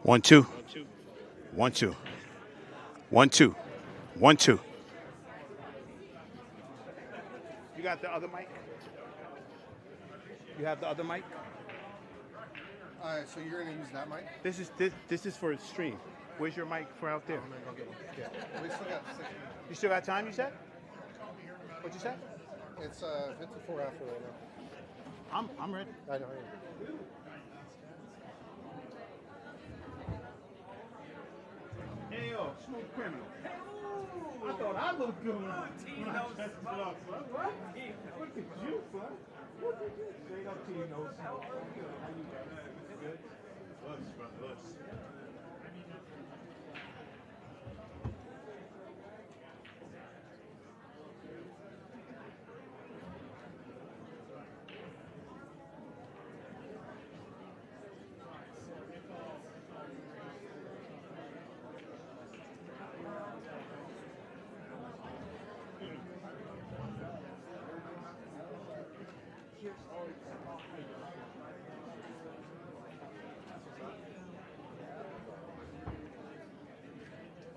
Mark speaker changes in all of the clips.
Speaker 1: 1 2 1 2 1 2 1 2. You got the other mic? You have the other mic?
Speaker 2: So you're gonna use that mic?
Speaker 1: This is for stream. Where's your mic for out there?
Speaker 2: I'm gonna go get one. Yeah. We still got 6 minutes.
Speaker 1: You still got time, you said? What'd you say?
Speaker 2: It's 54 after right now.
Speaker 1: I'm ready.
Speaker 2: I know. Yeah.
Speaker 1: Hey yo, smooth criminal. I thought I looked good when I dressed up, son. What? Look at you, son. Look at you. Straight up to your nose. How you doing? Good? Looks, brother, looks.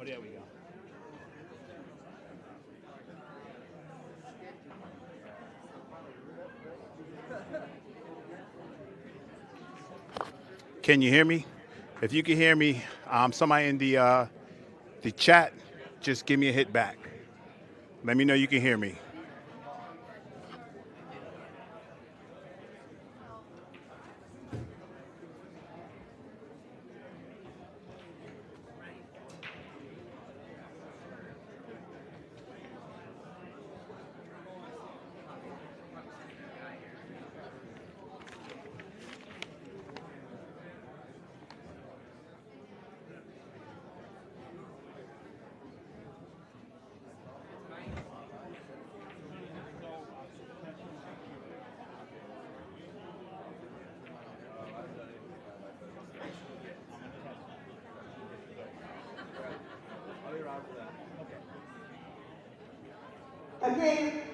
Speaker 1: Oh, there we go. Can you hear me? If you can hear me, somebody in the chat, just give me a hit back. Let me know you can hear me.
Speaker 3: Okay,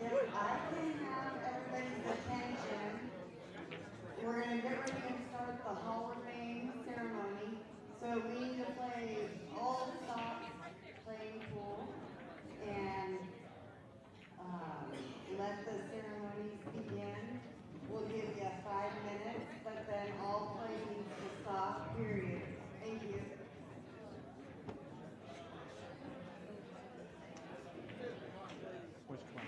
Speaker 3: if I can have everybody's attention, we're going to get ready to start the Hall of Fame ceremony. So we need to play all the stops, playing pool, and let the ceremonies begin. We'll give you 5 minutes, but then all play needs to stop, period. Thank you.
Speaker 1: Which one?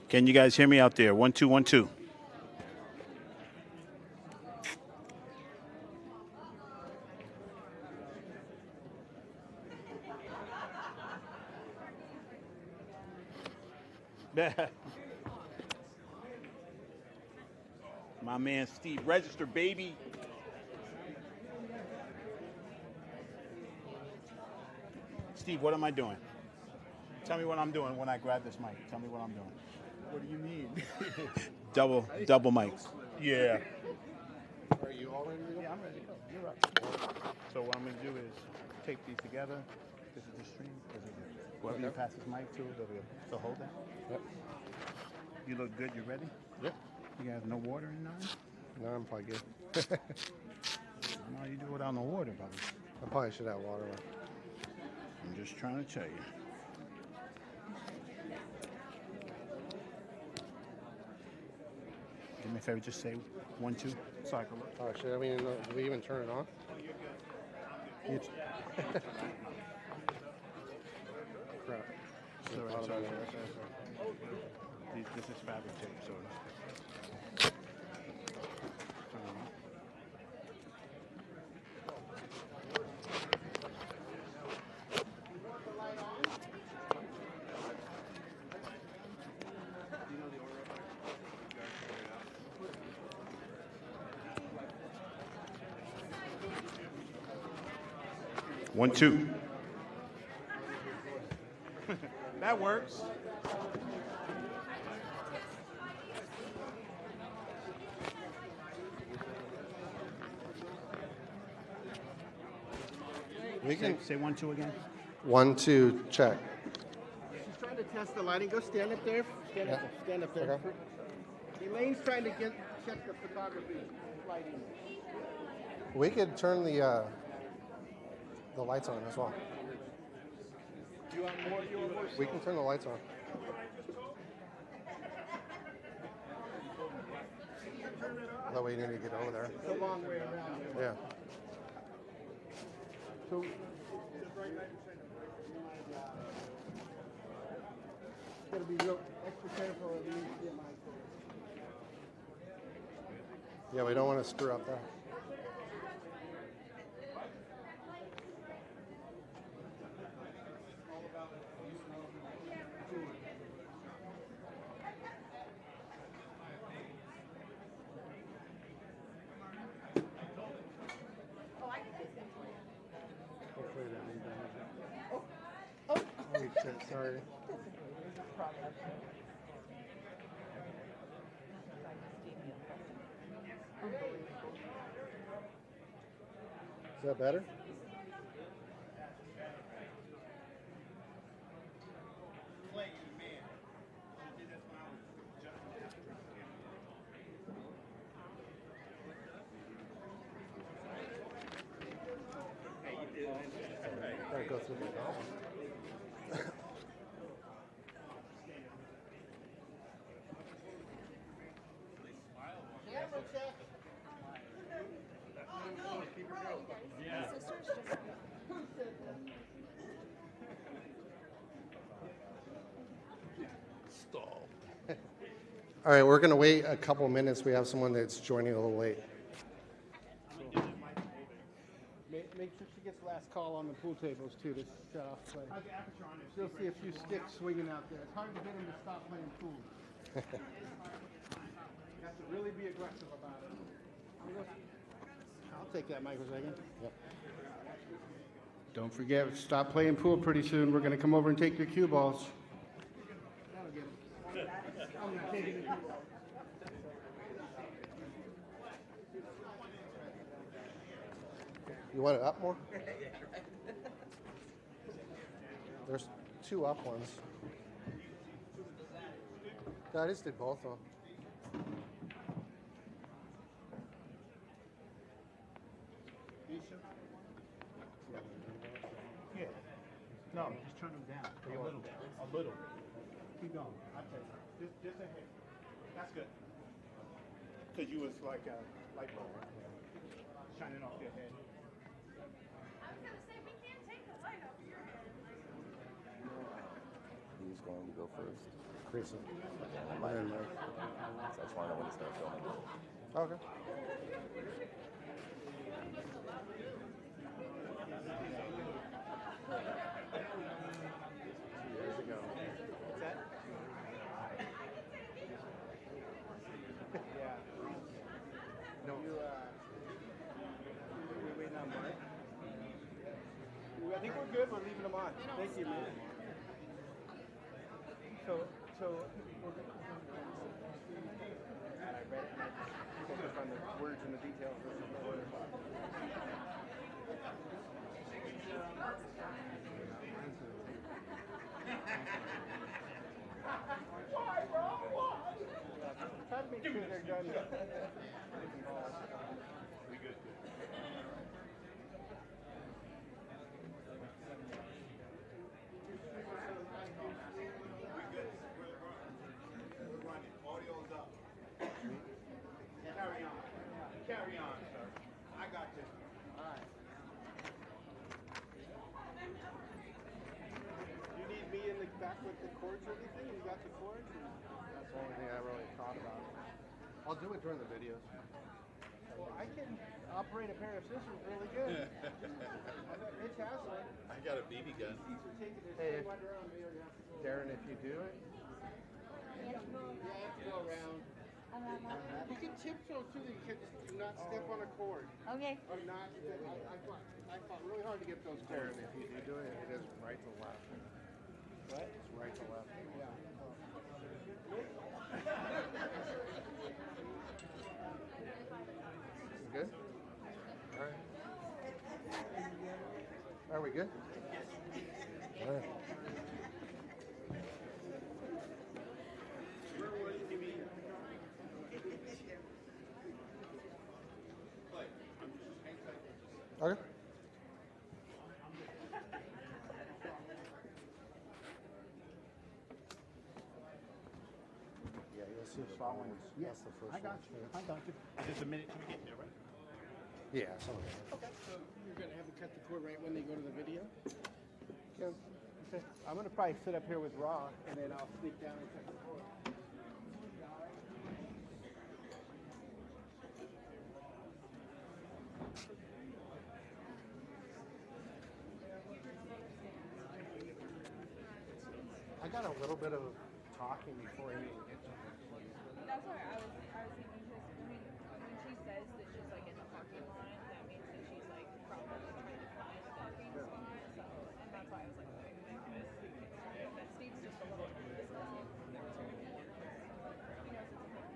Speaker 1: Can you guys hear me out there? 1 2 1 2. My man Steve, register, baby. Steve, what am I doing? Tell me what I'm doing when I grab this mic. Tell me what I'm doing.
Speaker 2: What do you mean?
Speaker 1: double mics. Yeah.
Speaker 2: Are you all ready to go?
Speaker 1: Yeah, I'm ready to go. You're right. So what I'm going to do is tape these together. This is the stream. Whoever you pass this mic to, so hold that.
Speaker 2: Yep.
Speaker 1: You look good. You ready?
Speaker 2: Yep.
Speaker 1: You have no water in there?
Speaker 2: No, I'm probably good.
Speaker 1: No, you do without no water, brother.
Speaker 2: I probably should have water left.
Speaker 1: I'm just trying to tell you. Do me a favor, just say 1 2. Cycle it.
Speaker 2: Oh, shit. I mean, do we even turn it on?
Speaker 1: It's,
Speaker 2: Crap.
Speaker 1: Sorry,
Speaker 2: Thought
Speaker 1: sorry,
Speaker 2: about it.
Speaker 1: this is fabric tape, so. One, two. That works.
Speaker 2: We can
Speaker 1: Say 1 2 again.
Speaker 2: 1 2 check.
Speaker 1: test the lighting. Go stand up there. Stand up there. Stand up there.
Speaker 2: Okay.
Speaker 1: Elaine's trying to check the photography lighting.
Speaker 2: We could turn the lights on as well.
Speaker 1: You want more? You want more?
Speaker 2: We can turn the lights on. That way you need to get over there.
Speaker 1: It's a long way around.
Speaker 2: Yeah.
Speaker 1: So. Got to be real extra careful of these.
Speaker 2: Yeah, we don't want to screw up that. Oh, shit, sorry. Is that better? Gotta go through the All right, we're going to wait a couple minutes. We have someone that's joining a little late.
Speaker 1: Make sure she gets last call on the pool tables too to shut off play. You'll see a few sticks swinging out there. It's hard to get them to stop playing pool. You have to really be aggressive about it. I'll take that microsecond.
Speaker 2: Yep.
Speaker 1: Don't forget, stop playing pool pretty soon. We're going to come over and take your cue balls. That'll get them. I'm going to take it.
Speaker 2: You want it up more? There's 2 up ones. Yeah, I just did both of them.
Speaker 1: Yeah. No, just turn them down. A little. A little. Keep going. I'll tell you. Just a hair. That's good. Because you was like a light bulb shining off your head.
Speaker 4: Who's going to go first?
Speaker 2: Carissa.
Speaker 4: I might. So I just want to know when to start filming.
Speaker 2: Okay.
Speaker 1: Years ago. What's that? Yeah. No. We're waiting on Mark. I think we're good. We're leaving them on. Thank you, man. So and I read it and I just focused on the words and the details. Why, bro? Why? Try to make sure they're done. We good. Carry on, sir. I got this. All right. You need me in the back with the cords or anything? You got the cords?
Speaker 2: That's the only thing I really thought about. I'll do it during the videos.
Speaker 1: Well, I can operate a pair of scissors really good. Mitch has one.
Speaker 4: I got a BB gun.
Speaker 2: Hey, Darren, if you do it,
Speaker 1: You have to go around. You can tiptoe through the kids. Do not step on a cord.
Speaker 5: Okay.
Speaker 1: Or not. I fought really hard to get those cords.
Speaker 2: Darren, if you do it, it is right to left.
Speaker 1: What?
Speaker 2: It's right to left.
Speaker 1: Yeah.
Speaker 2: You good? All right. Are we good? All right. Okay. Yeah, you'll see the following. That's the first
Speaker 1: I got you. I got you. Just a minute till we get there, right?
Speaker 2: Yeah, something.
Speaker 5: Okay, so you're gonna have them cut the cord right when they go to the video?
Speaker 1: Yeah. Okay. I'm gonna probably sit up here with Rob, and then I'll sneak down and cut the cord.
Speaker 2: I got a little bit of talking before you get to
Speaker 6: That's why I was thinking, because when she says that she's like in the parking lot, that means that she's like probably trying to find a parking spot. So, and that's why I was like, that Steve's just a little dismissive. He knows it's a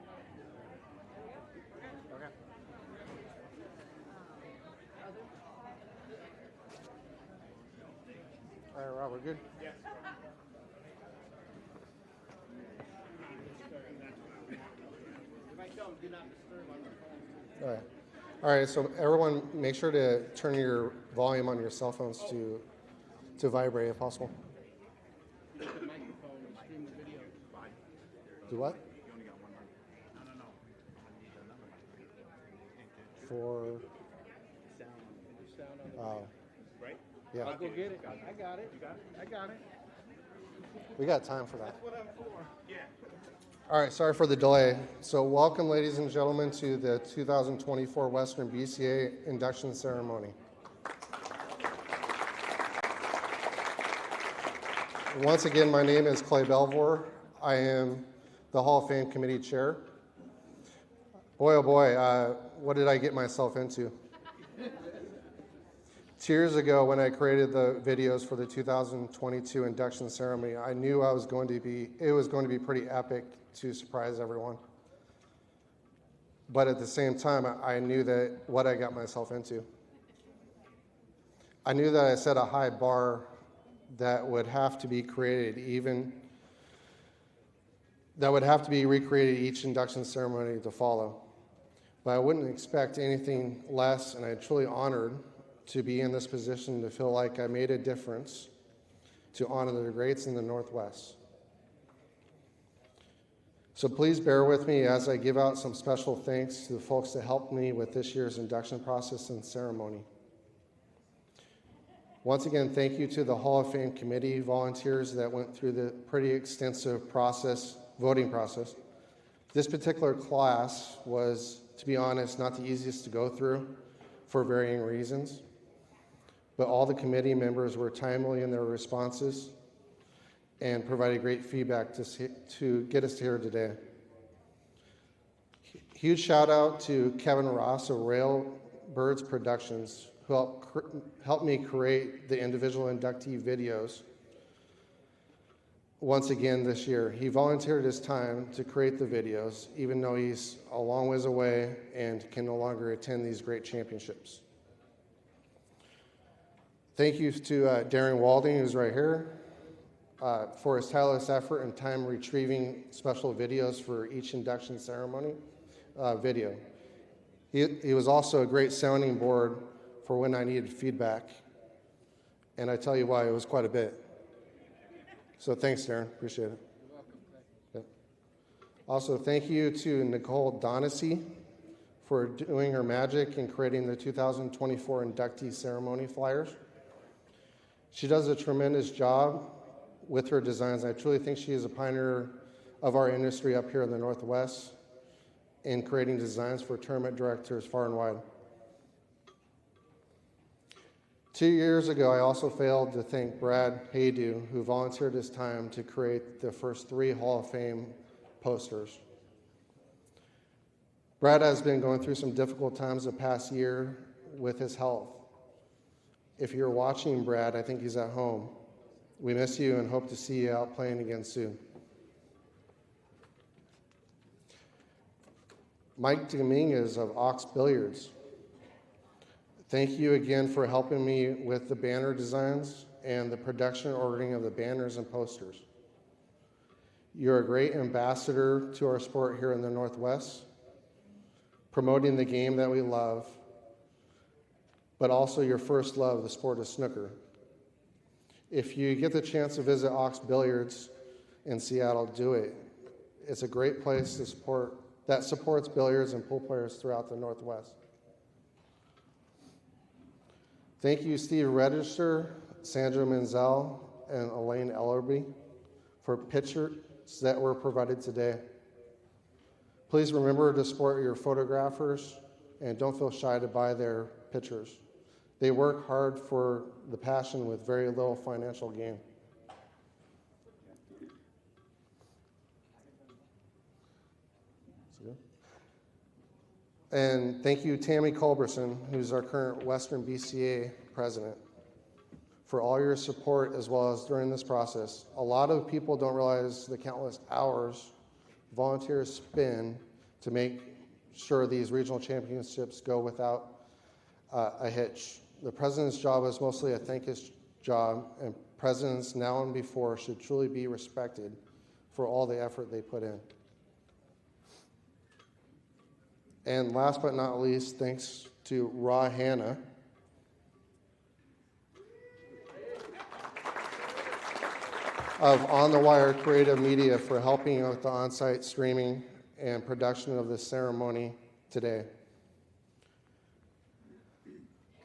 Speaker 2: Okay. All right, Rob, we're good?
Speaker 1: Yes.
Speaker 5: If I tell them do not disturb on the phone.
Speaker 2: All right. All right, so everyone make sure to turn your volume on your cell phones to vibrate if possible.
Speaker 5: You get the microphone and stream the video.
Speaker 2: Do what?
Speaker 1: You only got one mic. No. I need another mic.
Speaker 2: For,
Speaker 5: Sound on the
Speaker 1: Right?
Speaker 2: yeah,
Speaker 5: I'll go get it. I got it.
Speaker 1: You got it? I got it.
Speaker 2: we got time for that.
Speaker 1: That's what I'm for. Yeah.
Speaker 2: All right, sorry for the delay. So welcome, ladies and gentlemen, to the 2024 Western BCA induction ceremony. Once again, my name is Clay Belvoir. I am the Hall of Fame Committee Chair. Boy, oh boy, what did I get myself into? 2 years ago, when I created the videos for the 2022 induction ceremony, I knew it was going to be pretty epic to surprise everyone. But at the same time, I knew that what I got myself into. I knew that I set a high bar that would have to be recreated each induction ceremony to follow. But I wouldn't expect anything less, and I'm truly honored to be in this position to feel like I made a difference to honor the greats in the Northwest. So please bear with me as I give out some special thanks to the folks that helped me with this year's induction process and ceremony. Once again, thank you to the Hall of Fame committee volunteers that went through the pretty extensive voting process. This particular class was, to be honest, not the easiest to go through for varying reasons. But all the committee members were timely in their responses and provided great feedback to get us here today. Huge shout out to Kevin Ross of Railbirds Productions, who helped me create the individual inductee videos once again this year. He volunteered his time to create the videos, even though he's a long ways away and can no longer attend these great championships. Thank you to Darren Walding, who's right here, for his tireless effort and time retrieving special videos for each induction ceremony video. He was also a great sounding board for when I needed feedback. And I tell you why, it was quite a bit. So thanks, Darren. Appreciate it.
Speaker 5: You're welcome.
Speaker 2: Yeah. Also, thank you to Nicole Donacy for doing her magic in creating the 2024 inductee ceremony flyers. She does a tremendous job with her designs. I truly think she is a pioneer of our industry up here in the Northwest in creating designs for tournament directors far and wide. 2 years ago, I also failed to thank Brad Haydu, who volunteered his time to create the first 3 Hall of Fame posters. Brad has been going through some difficult times the past year with his health. If you're watching Brad, I think he's at home. We miss you and hope to see you out playing again soon. Mike Dominguez of Ox Billiards. Thank you again for helping me with the banner designs and the production and ordering of the banners and posters. You're a great ambassador to our sport here in the Northwest, promoting the game that we love, but also your first love, the sport of snooker. If you get the chance to visit Ox Billiards in Seattle, do it. It's a great place to supports billiards and pool players throughout the Northwest. Thank you, Steve Register, Sandra Menzel, and Elaine Ellerby for pictures that were provided today. Please remember to support your photographers and don't feel shy to buy their pictures. They work hard for the passion with very little financial gain. And thank you, Tammy Culberson, who's our current Western BCA president, for all your support as well as during this process. A lot of people don't realize the countless hours volunteers spend to make sure these regional championships go without a hitch. The president's job is mostly a thankless job, and presidents now and before should truly be respected for all the effort they put in. And last but not least, thanks to Ra Hanna, of On the Wire Creative Media for helping with the on-site streaming and production of this ceremony today.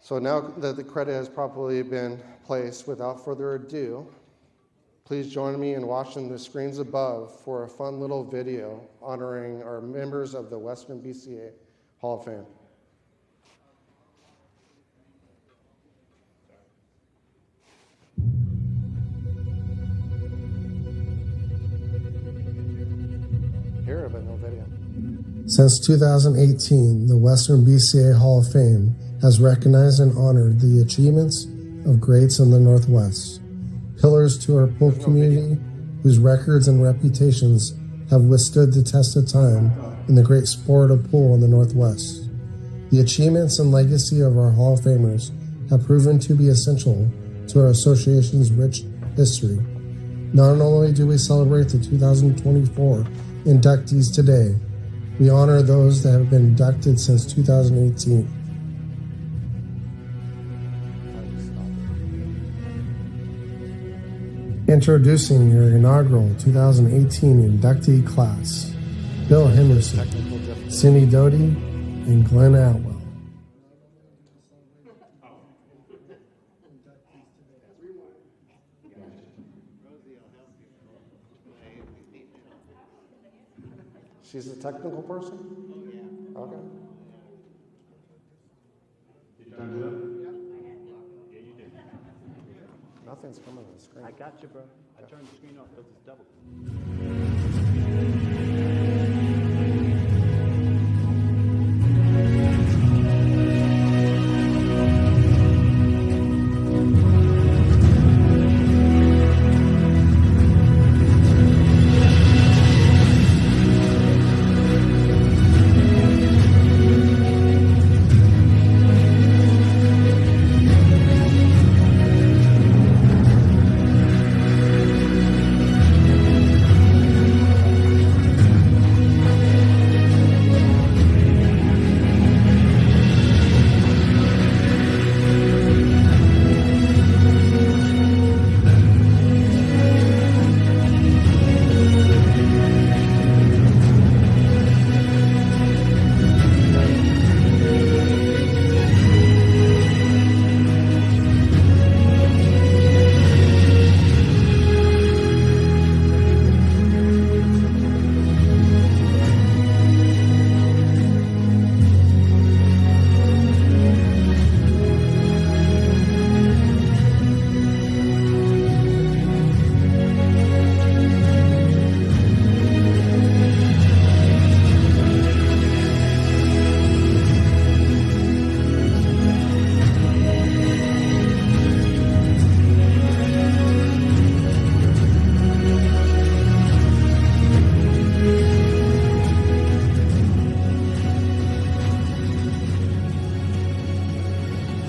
Speaker 2: So now that the credit has properly been placed, without further ado, please join me in watching the screens above for a fun little video honoring our members of the Western BCA Hall of Fame. Hear it, but no video.
Speaker 7: Since 2018, the Western BCA Hall of Fame has recognized and honored the achievements of greats in the Northwest, pillars to our pool community whose records and reputations have withstood the test of time in the great sport of pool in the Northwest. The achievements and legacy of our Hall of Famers have proven to be essential to our association's rich history. Not only do we celebrate the 2024 inductees today, we honor those that have been inducted since 2018. Introducing your inaugural 2018 inductee class, Bill Henderson, Cindy Doty, and Glenn Atwell.
Speaker 2: She's the technical person? Okay.
Speaker 1: You done do that? Yeah, you did.
Speaker 2: Nothing's coming on the screen.
Speaker 5: I got you, bro. I turned the screen off because it's double.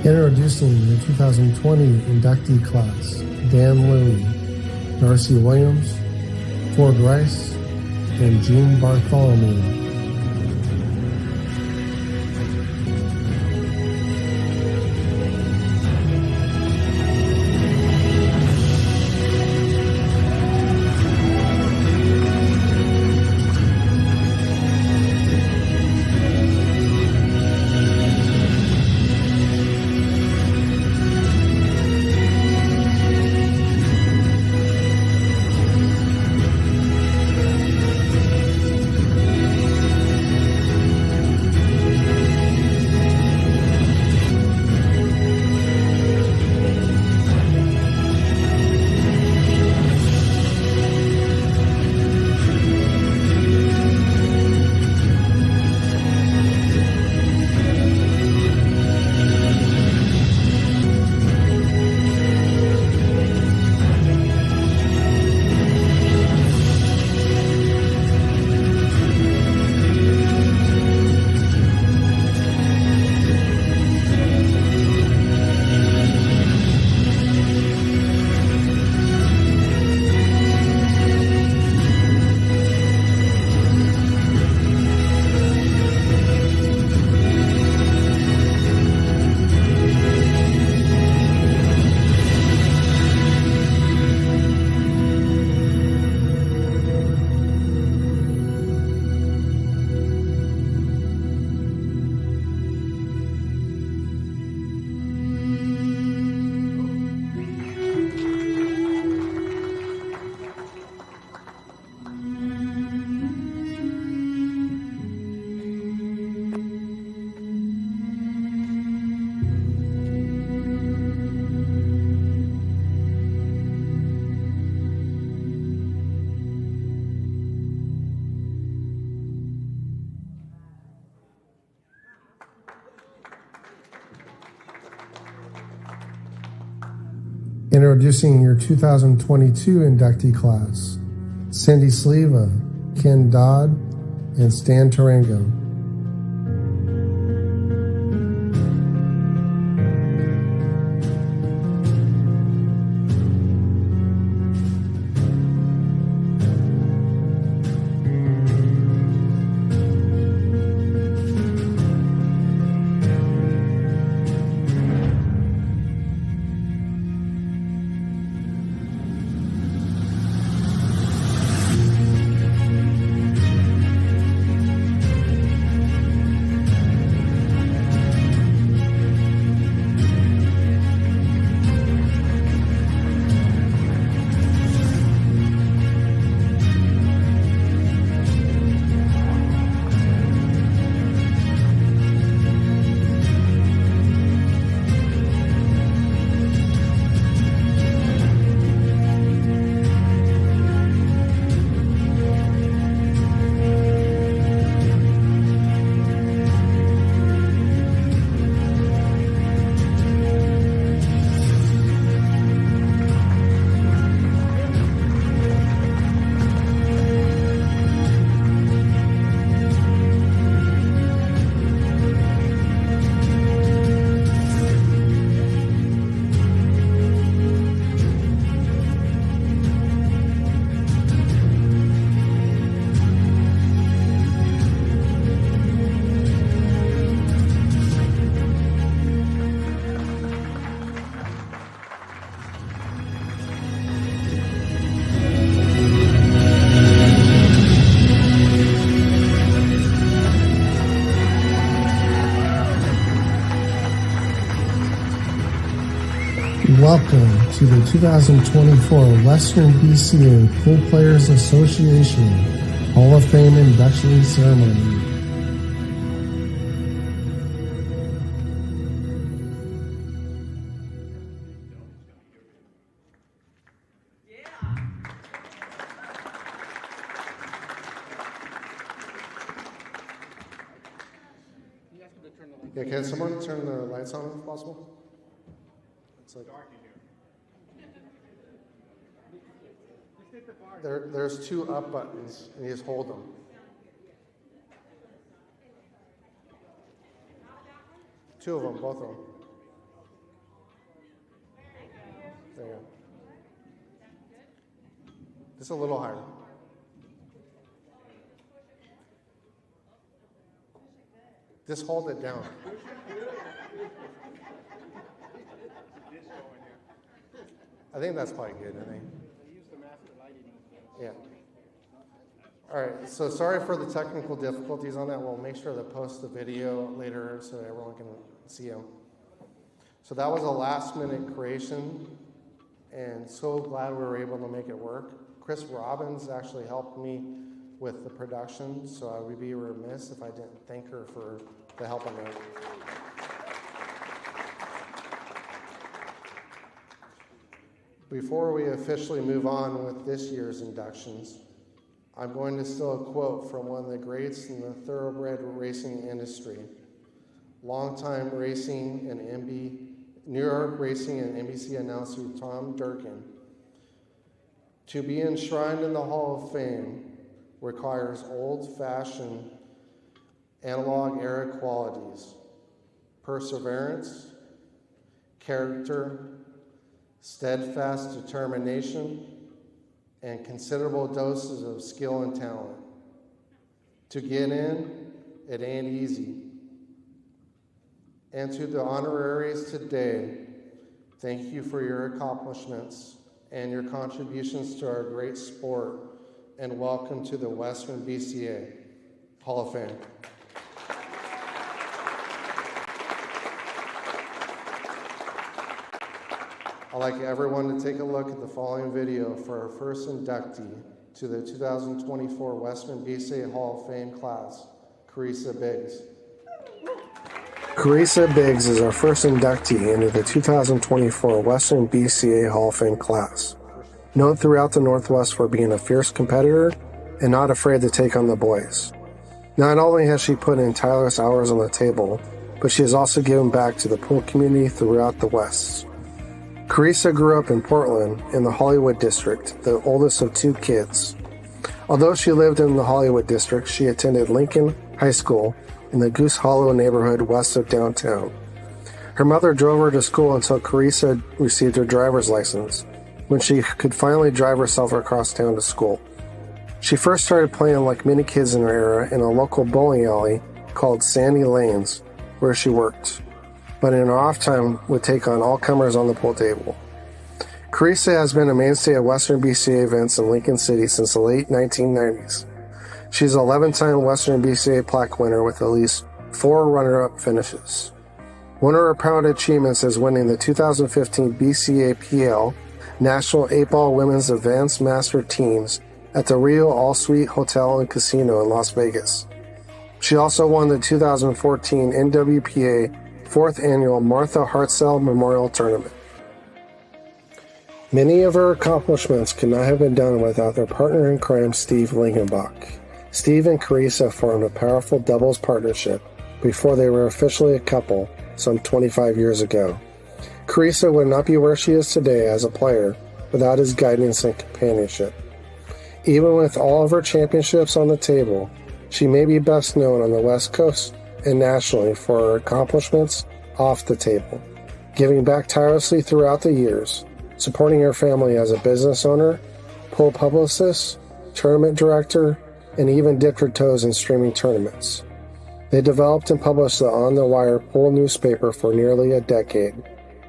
Speaker 7: Introducing the 2020 inductee class, Dan Louie, Darcy Williams, Ford Rice, and Gene Bartholomew. Introducing your 2022 inductee class, Cindy Sleva, Ken Dodd, and Stan Tarango. Welcome to the 2024 Western BCA Pool Players Association Hall of Fame induction ceremony.
Speaker 2: Yeah, can someone turn the lights on if possible? It's like dark in here. There's two up buttons, and you just hold them. Two of them, both of them. There you go. Just a little higher. Just hold it down. I think that's probably good, I think. Yeah. All right, so sorry for the technical difficulties on that. We'll make sure to post the video later so everyone can see them. So that was a last-minute creation, and so glad we were able to make it work. Chris Robbins actually helped me with the production, so I would be remiss if I didn't thank her for the help on that. Before we officially move on with this year's inductions, I'm going to steal a quote from one of the greats in the thoroughbred racing industry, longtime racing and New York racing and NBC announcer Tom Durkin. To be enshrined in the Hall of Fame requires old-fashioned analog era qualities: perseverance, character, steadfast determination, and considerable doses of skill and talent. To get in, it ain't easy. And to the honoraries today, thank you for your accomplishments and your contributions to our great sport, and welcome to the Western BCA Hall of Fame. I'd like everyone to take a look at the following video for our first inductee to the 2024 Western BCA Hall of Fame class, Carissa Biggs.
Speaker 7: Carissa Biggs is our first inductee into the 2024 Western BCA Hall of Fame class. Known throughout the Northwest for being a fierce competitor and not afraid to take on the boys. Not only has she put in tireless hours on the table, but she has also given back to the pool community throughout the West. Carissa grew up in Portland in the Hollywood district, the oldest of 2 kids. Although she lived in the Hollywood district, she attended Lincoln High School in the Goose Hollow neighborhood west of downtown. Her mother drove her to school until Carissa received her driver's license, when she could finally drive herself across town to school. She first started playing like many kids in her era in a local bowling alley called Sandy Lanes, where she worked, but in her off time would take on all comers on the pool table. Carissa has been a mainstay at Western BCA events in Lincoln City since the late 1990s. She's an 11-time Western BCA plaque winner with at least 4 runner-up finishes. One of her proud achievements is winning the 2015 BCA PL National 8-Ball Women's Advanced Master Teams at the Rio All-Suite Hotel and Casino in Las Vegas. She also won the 2014 NWPA 4th Annual Martha Hartzell Memorial Tournament. Many of her accomplishments could not have been done without their partner in crime, Steve Lingenbach. Steve and Carissa formed a powerful doubles partnership before they were officially a couple some 25 years ago. Carissa would not be where she is today as a player without his guidance and companionship. Even with all of her championships on the table, she may be best known on the West Coast and nationally for her accomplishments off the table, giving back tirelessly throughout the years, supporting her family as a business owner, pool publicist, tournament director, and even dipped her toes in streaming tournaments. They developed and published the On the Wire pool newspaper for nearly a decade.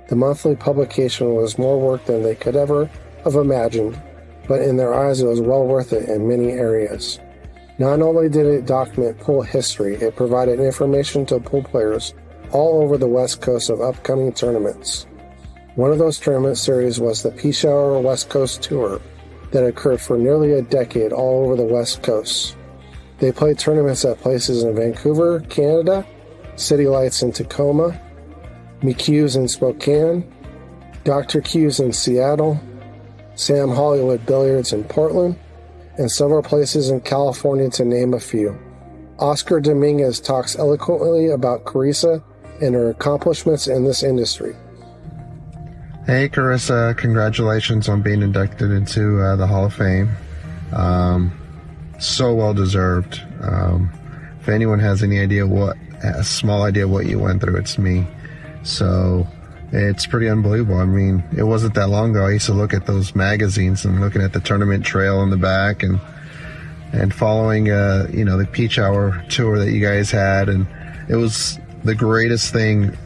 Speaker 7: The monthly publication was more work than they could ever have imagined, but in their eyes it was well worth it in many areas. Not only did it document pool history, it provided information to pool players all over the West Coast of upcoming tournaments. One of those tournament series was the Peace Hour West Coast Tour that occurred for nearly a decade all over the West Coast. They played tournaments at places in Vancouver, Canada, City Lights in Tacoma, McHugh's in Spokane, Dr. Q's in Seattle, Sam Hollywood Billiards in Portland, and several places in California to name a few. Oscar Dominguez talks eloquently about Carissa and her accomplishments in this industry.
Speaker 8: Hey Carissa, congratulations on being inducted into the Hall of Fame. So well deserved. If anyone has any idea a small idea what you went through, it's me. So it's pretty unbelievable. I mean, it wasn't that long ago I used to look at those magazines and looking at the tournament trail in the back and following the Peach Hour tour that you guys had, and it was the greatest thing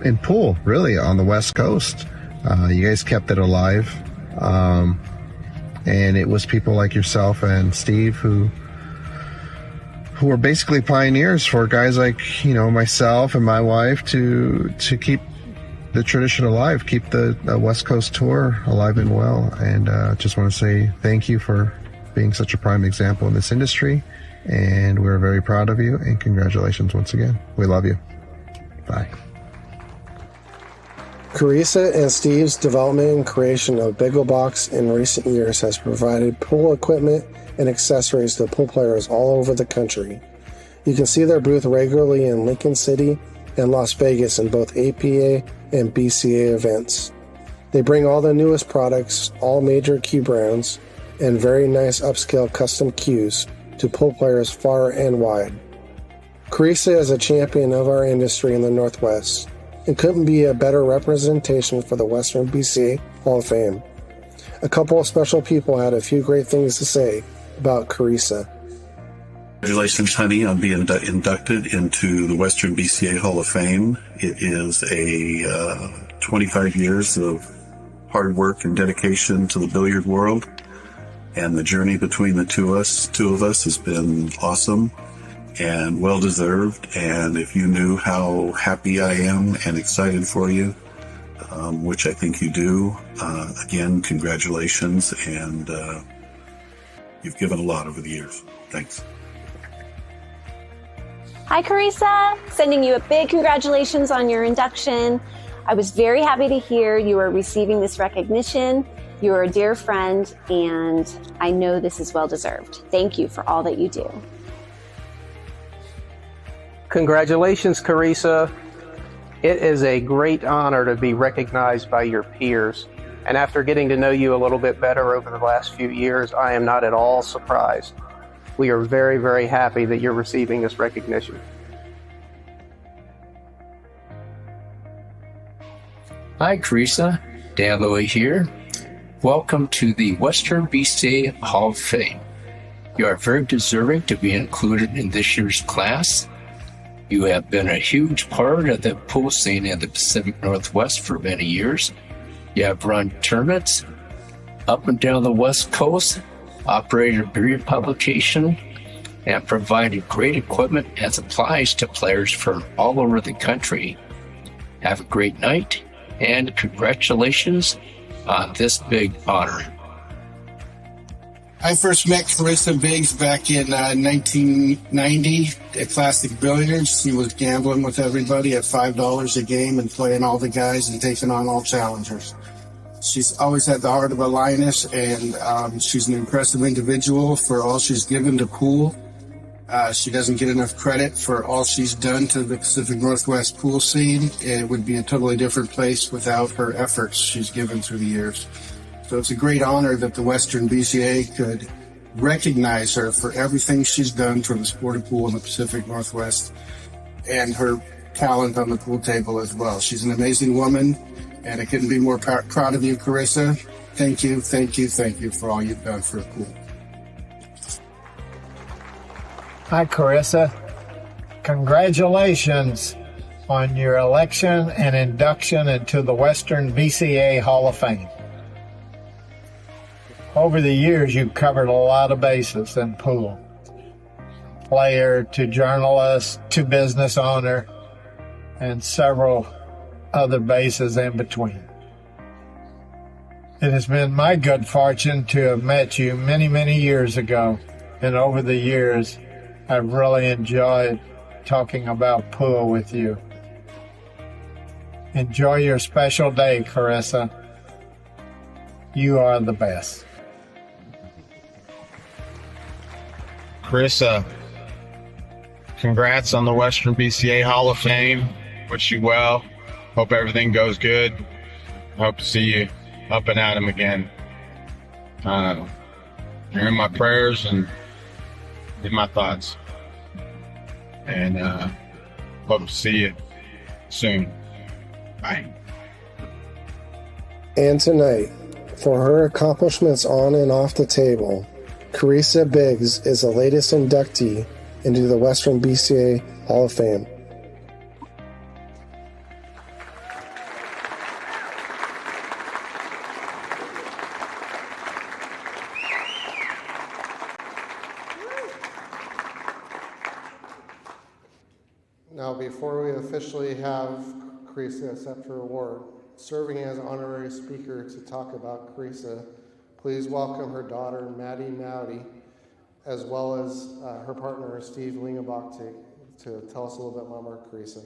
Speaker 8: in pool, really, on the West Coast. You guys kept it alive. And it was people like yourself and Steve who were basically pioneers for guys like, myself and my wife to keep the tradition alive, keep the West Coast Tour alive and well. And just want to say thank you for being such a prime example in this industry. And we're very proud of you, and congratulations once again. We love you. Bye.
Speaker 7: Carissa and Steve's development and creation of Bigglebox in recent years has provided pool equipment and accessories to pool players all over the country. You can see their booth regularly in Lincoln City and Las Vegas in both APA and BCA events. They bring all the newest products, all major cue brands, and very nice upscale custom cues to pool players far and wide. Carissa is a champion of our industry in the Northwest, and couldn't be a better representation for the Western BCA Hall of Fame. A couple of special people had a few great things to say about Carissa.
Speaker 9: Congratulations, honey, on being inducted into the Western BCA Hall of Fame. It is a 25 years of hard work and dedication to the billiard world, and the journey between the two of us has been awesome and well-deserved. And if you knew how happy I am and excited for you, which I think you do, again, congratulations, and you've given a lot over the years. Thanks.
Speaker 10: Hi, Carissa. Sending you a big congratulations on your induction. I was very happy to hear you are receiving this recognition. You are a dear friend, and I know this is well-deserved. Thank you for all that you do.
Speaker 11: Congratulations, Carissa. It is a great honor to be recognized by your peers. And after getting to know you a little bit better over the last few years, I am not at all surprised. We are very, very happy that you're receiving this recognition.
Speaker 12: Hi, Carissa. Dan Louie here. Welcome to the Western BCA Hall of Fame. You are very deserving to be included in this year's class. You have been a huge part of the pool scene in the Pacific Northwest for many years. You have run tournaments up and down the West Coast, operated a beer publication, and provided great equipment and supplies to players from all over the country. Have a great night, and congratulations on this big honor.
Speaker 13: I first met Carissa Biggs back in 1990 at Classic Billiards. She was gambling with everybody at $5 a game and playing all the guys and taking on all challengers. She's always had the heart of a lioness, and she's an impressive individual for all she's given to pool. She doesn't get enough credit for all she's done to the Pacific Northwest pool scene. It would be a totally different place without her efforts she's given through the years. So it's a great honor that the Western BCA could recognize her for everything she's done for the sport of pool in the Pacific Northwest and her talent on the pool table as well. She's an amazing woman, and I couldn't be more proud of you, Carissa. Thank you, thank you, thank you for all you've done for pool.
Speaker 14: Hi, Carissa. Congratulations on your election and induction into the Western BCA Hall of Fame. Over the years, you've covered a lot of bases in pool. Player to journalist to business owner and several other bases in between. It has been my good fortune to have met you many, many years ago, and over the years, I've really enjoyed talking about pool with you. Enjoy your special day, Carissa. You are the best.
Speaker 1: Carissa, congrats on the Western BCA Hall of Fame. Wish you well. Hope everything goes good. Hope to see you up and at 'em again. You're in my prayers and in my thoughts. And hope to see you soon. Bye.
Speaker 7: And tonight, for her accomplishments on and off the table, Carissa Biggs is the latest inductee into the Western BCA Hall of Fame.
Speaker 2: Now, before we officially have Carissa accept her award, serving as honorary speaker to talk about Carissa, please welcome her daughter, Maddie Mowdy, as well as her partner, Steve Lingabach, to tell us a little bit more about Carissa.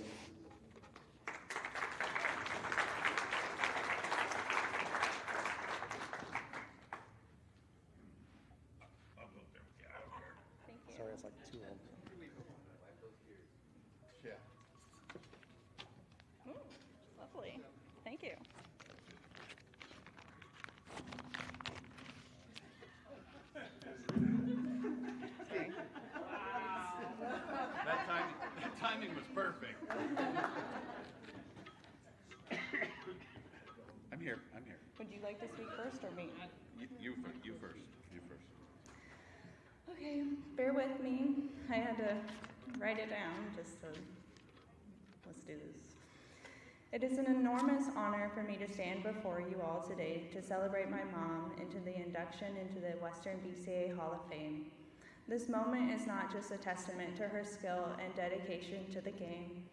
Speaker 4: Sorry, it's like too old.
Speaker 6: Yeah. Ooh, lovely. Thank you.
Speaker 1: That timing was perfect. I'm here.
Speaker 6: Would you like to speak first or me?
Speaker 1: You first.
Speaker 6: Okay, bear with me. I had to write it down just so, let's do this. It is an enormous honor for me to stand before you all today to celebrate my mom into the induction into the Western BCA Hall of Fame. This moment is not just a testament to her skill and dedication to the game,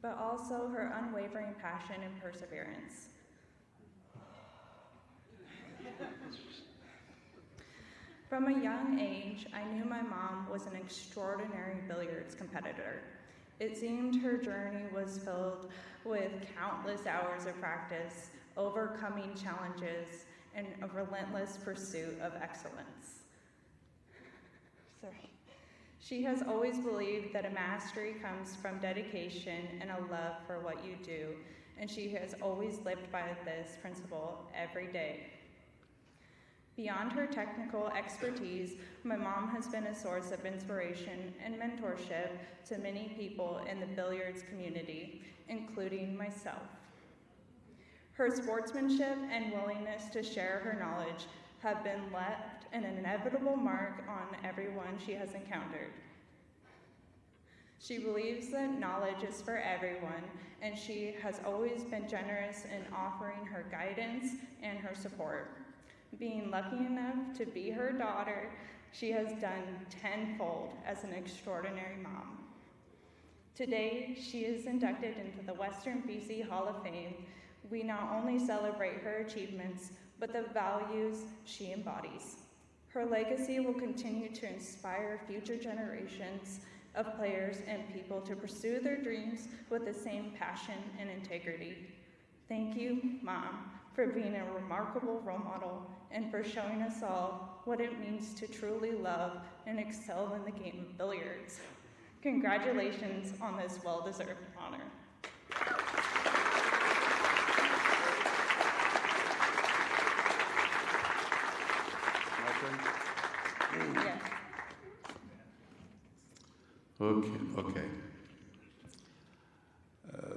Speaker 6: but also her unwavering passion and perseverance. From a young age, I knew my mom was an extraordinary billiards competitor. It seemed her journey was filled with countless hours of practice, overcoming challenges, and a relentless pursuit of excellence. Sorry.
Speaker 15: She has always believed that a mastery comes from dedication and a love for what you do, and she has always lived by this principle every day. Beyond her technical expertise, my mom has been a source of inspiration and mentorship to many people in the billiards community, including myself. Her sportsmanship and willingness to share her knowledge have been left an inevitable mark on everyone she has encountered. She believes that knowledge is for everyone, and she has always been generous in offering her guidance and her support. Being lucky enough to be her daughter, she has done tenfold as an extraordinary mom. Today, she is inducted into the Western BC Hall of Fame. We not only celebrate her achievements, but the values she embodies. Her legacy will continue to inspire future generations of players and people to pursue their dreams with the same passion and integrity. Thank you, Mom, for being a remarkable role model and for showing us all what it means to truly love and excel in the game of billiards. Congratulations on this well-deserved honor. Yes.
Speaker 9: Okay.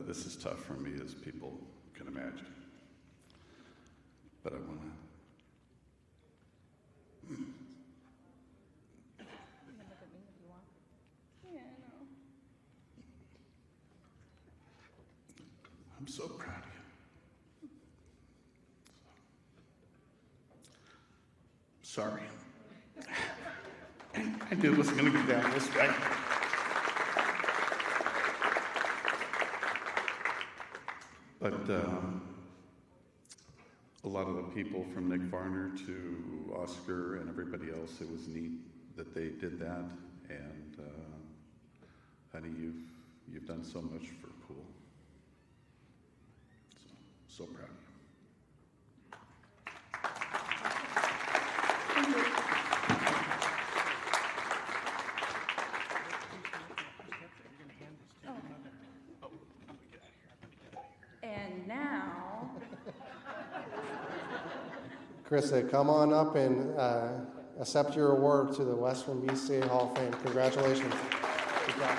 Speaker 9: This is tough for me, as people can imagine. But I want to.
Speaker 15: You can look at me if you want. Yeah, no.
Speaker 9: I'm so proud of you. Sorry. I knew it was going to go down this way. But a lot of the people, from Nick Varner to Oscar and everybody else, it was neat that they did that. And honey, you've done so much for pool. So proud of you.
Speaker 15: And now,
Speaker 2: Carissa, come on up and accept your award to the Western BCA Hall of Fame. Congratulations. Good job.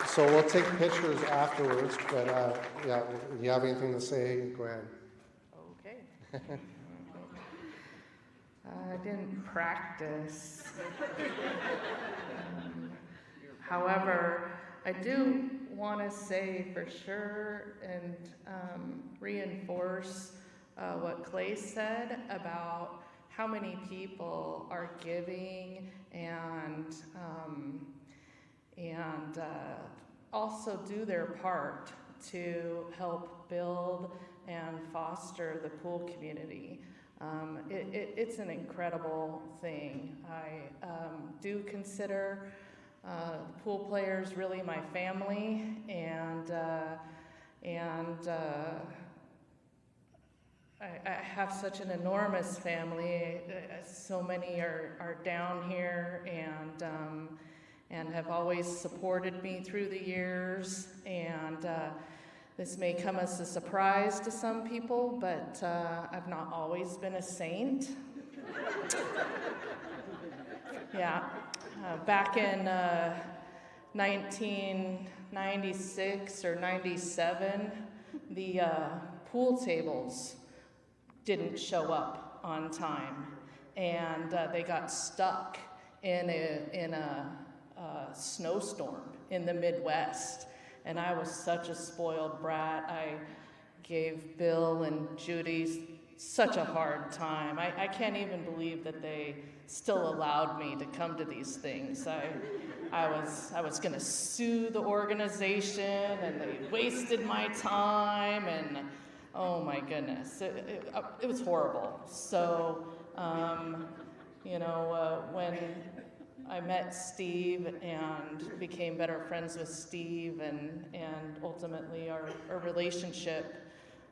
Speaker 2: So we'll take pictures afterwards, but yeah, if you have anything to say, go ahead.
Speaker 16: Okay. I didn't practice. However, I do want to say for sure and reinforce what Clay said about how many people are giving and also do their part to help build and foster the pool community. It's an incredible thing. I do consider pool players really my family, and I have such an enormous family. So many are down here and have always supported me through the years. And this may come as a surprise to some people, but I've not always been a saint. Yeah, back in 1996 or 97, the pool tables didn't show up on time, and they got stuck in a snowstorm in the Midwest, and I was such a spoiled brat. I gave Bill and Judy such a hard time. I can't even believe that they still allowed me to come to these things. I was going to sue the organization, and they wasted my time, and oh my goodness, it was horrible. So, when I met Steve and became better friends with Steve and ultimately our relationship,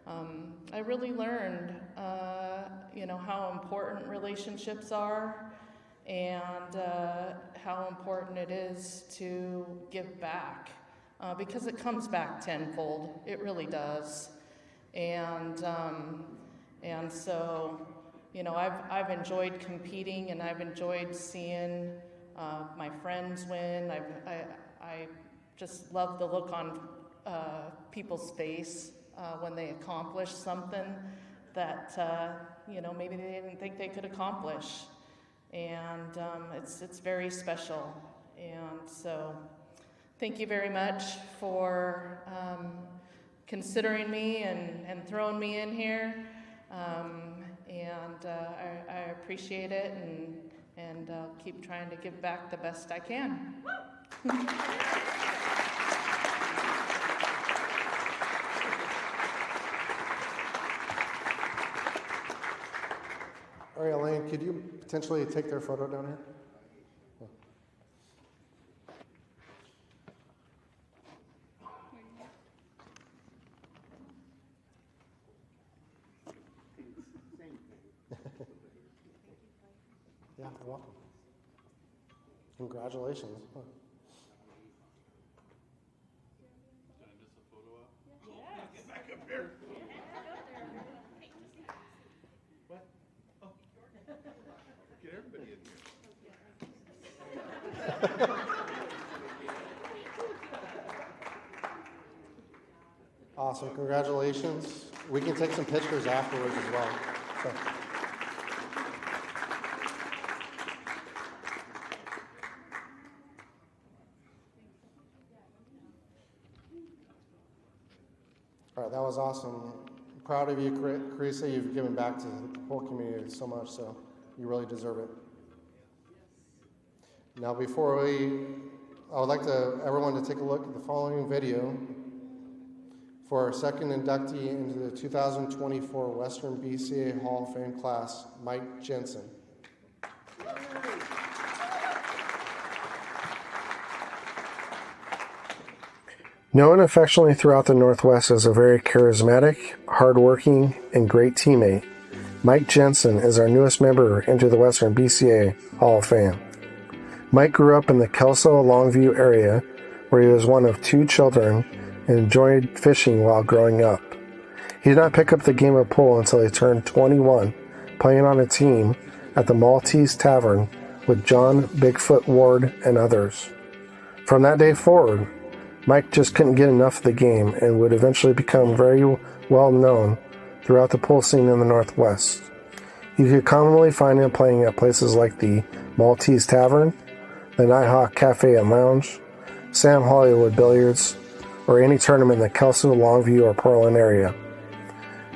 Speaker 16: I really learned, how important relationships are and how important it is to give back because it comes back tenfold. It really does. And so, I've enjoyed competing and I've enjoyed seeing my friends win. I just love the look on people's face when they accomplish something that maybe they didn't think they could accomplish, and it's very special. And so, thank you very much for considering me and throwing me in here, and I appreciate it, and I'll keep trying to give back the best I can.
Speaker 2: All right, Elaine, could you potentially take their photo down here? Yeah, you're welcome. Congratulations. Huh.
Speaker 1: Get back up here. What? Oh. Get everybody in here.
Speaker 2: Awesome, congratulations. We can take some pictures afterwards as well. So. All right, that was awesome. I'm proud of you, Carissa. You've given back to the whole community so much, so you really deserve it. Now, I would like everyone to take a look at the following video for our second inductee into the 2024 Western BCA Hall of Fame class, Mike Jensen.
Speaker 7: Known affectionately throughout the Northwest as a very charismatic, hardworking, and great teammate, Mike Jensen is our newest member into the Western BCA Hall of Fame. Mike grew up in the Kelso-Longview area, where he was one of 2 children and enjoyed fishing while growing up. He did not pick up the game of pool until he turned 21, playing on a team at the Maltese Tavern with John Bigfoot Ward and others. From that day forward, Mike just couldn't get enough of the game and would eventually become very well known throughout the pool scene in the Northwest. You could commonly find him playing at places like the Maltese Tavern, the Nighthawk Cafe and Lounge, Sam Hollywood Billiards, or any tournament in the Kelso, Longview, or Portland area.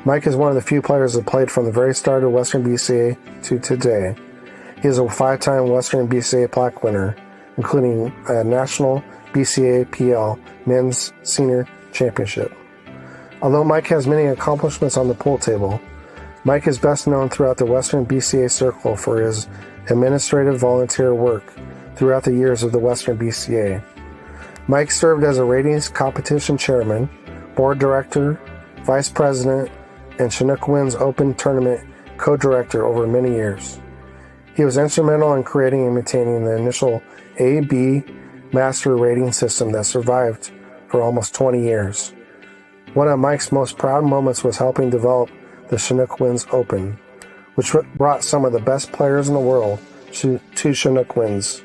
Speaker 7: Mike is one of the few players that played from the very start of Western BCA to today. He is a 5-time Western BCA plaque winner, including a National BCA PL Men's Senior Championship. Although Mike has many accomplishments on the pool table, Mike is best known throughout the Western BCA circle for his administrative volunteer work throughout the years of the Western BCA. Mike served as a ratings competition chairman, board director, vice president, and Chinook Winds Open Tournament co-director over many years. He was instrumental in creating and maintaining the initial A-B master rating system that survived for almost 20 years. One of Mike's most proud moments was helping develop the Chinook Winds Open, which brought some of the best players in the world to Chinook Winds.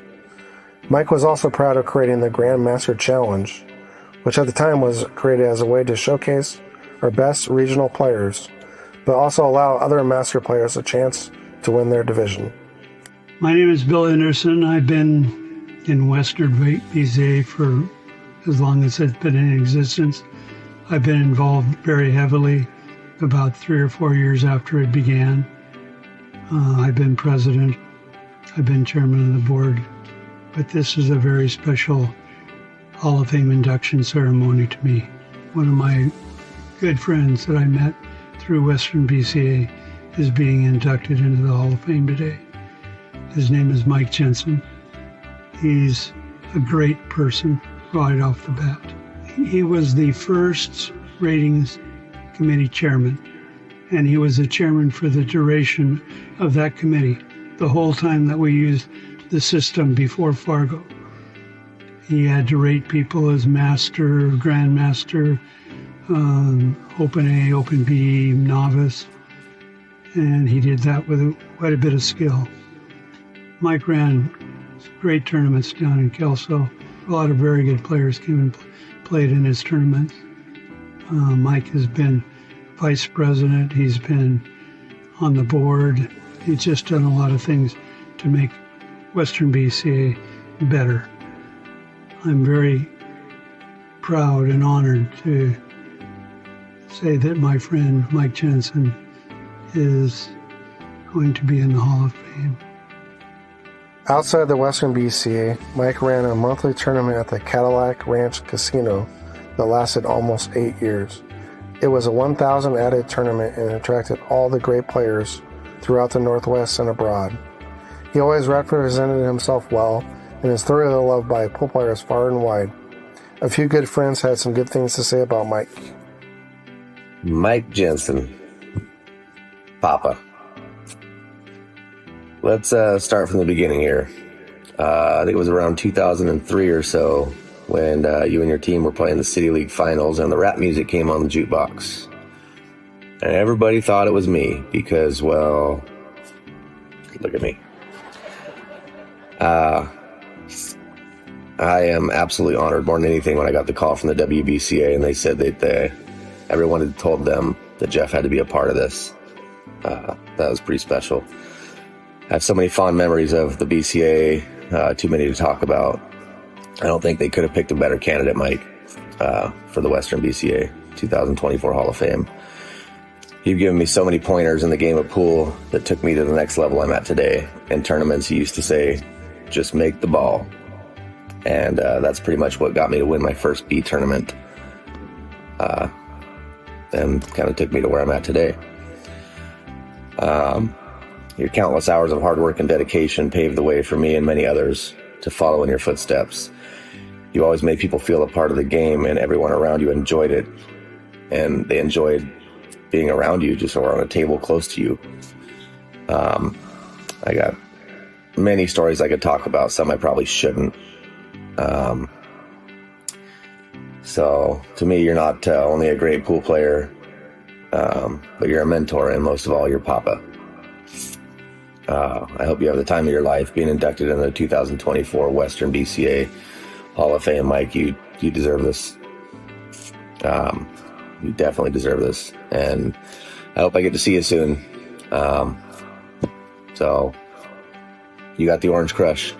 Speaker 7: Mike was also proud of creating the Grand Master Challenge, which at the time was created as a way to showcase our best regional players, but also allow other master players a chance to win their division.
Speaker 17: My name is Bill Anderson. I've been in Western BCA for as long as it's been in existence. I've been involved very heavily about 3 or 4 years after it began. I've been president. I've been chairman of the board. But this is a very special Hall of Fame induction ceremony to me. One of my good friends that I met through Western BCA is being inducted into the Hall of Fame today. His name is Mike Jensen. He's a great person right off the bat. He was the first ratings committee chairman, and he was the chairman for the duration of that committee, the whole time that we used the system before Fargo. He had to rate people as master, grandmaster, open A, open B, novice, and he did that with quite a bit of skill. Mike ran great tournaments down in Kelso. A lot of very good players came and played in his tournaments. Mike has been vice president. He's been on the board. He's just done a lot of things to make Western BCA better. I'm very proud and honored to say that my friend Mike Jensen is going to be in the Hall of Fame.
Speaker 2: Outside the Western BCA, Mike ran a monthly tournament at the Cadillac Ranch Casino that lasted almost 8 years. It was a 1,000 added tournament and attracted all the great players throughout the Northwest and abroad. He always represented himself well and is thoroughly loved by pool players far and wide. A few good friends had some good things to say about Mike.
Speaker 18: Mike Jensen, Papa. Let's start from the beginning here. I think it was around 2003 or so when you and your team were playing the City League Finals and the rap music came on the jukebox. And everybody thought it was me because, well, look at me. I am absolutely honored more than anything when I got the call from the WBCA and they said that everyone had told them that Jeff had to be a part of this. That was pretty special. I have so many fond memories of the BCA, too many to talk about. I don't think they could have picked a better candidate, Mike, for the Western BCA 2024 Hall of Fame. You've given me so many pointers in the game of pool that took me to the next level I'm at today. In tournaments, you used to say, just make the ball. And that's pretty much what got me to win my first B tournament. And kind of took me to where I'm at today. Your countless hours of hard work and dedication paved the way for me and many others to follow in your footsteps. You always made people feel a part of the game, and everyone around you enjoyed it. And they enjoyed being around you just around a table close to you. I got many stories I could talk about, some I probably shouldn't. So to me, you're not only a great pool player, but you're a mentor, and most of all, you're Papa. I hope you have the time of your life being inducted in the 2024 Western BCA Hall of Fame. Mike, you deserve this. You definitely deserve this, and I hope I get to see you soon. So you got the Orange Crush.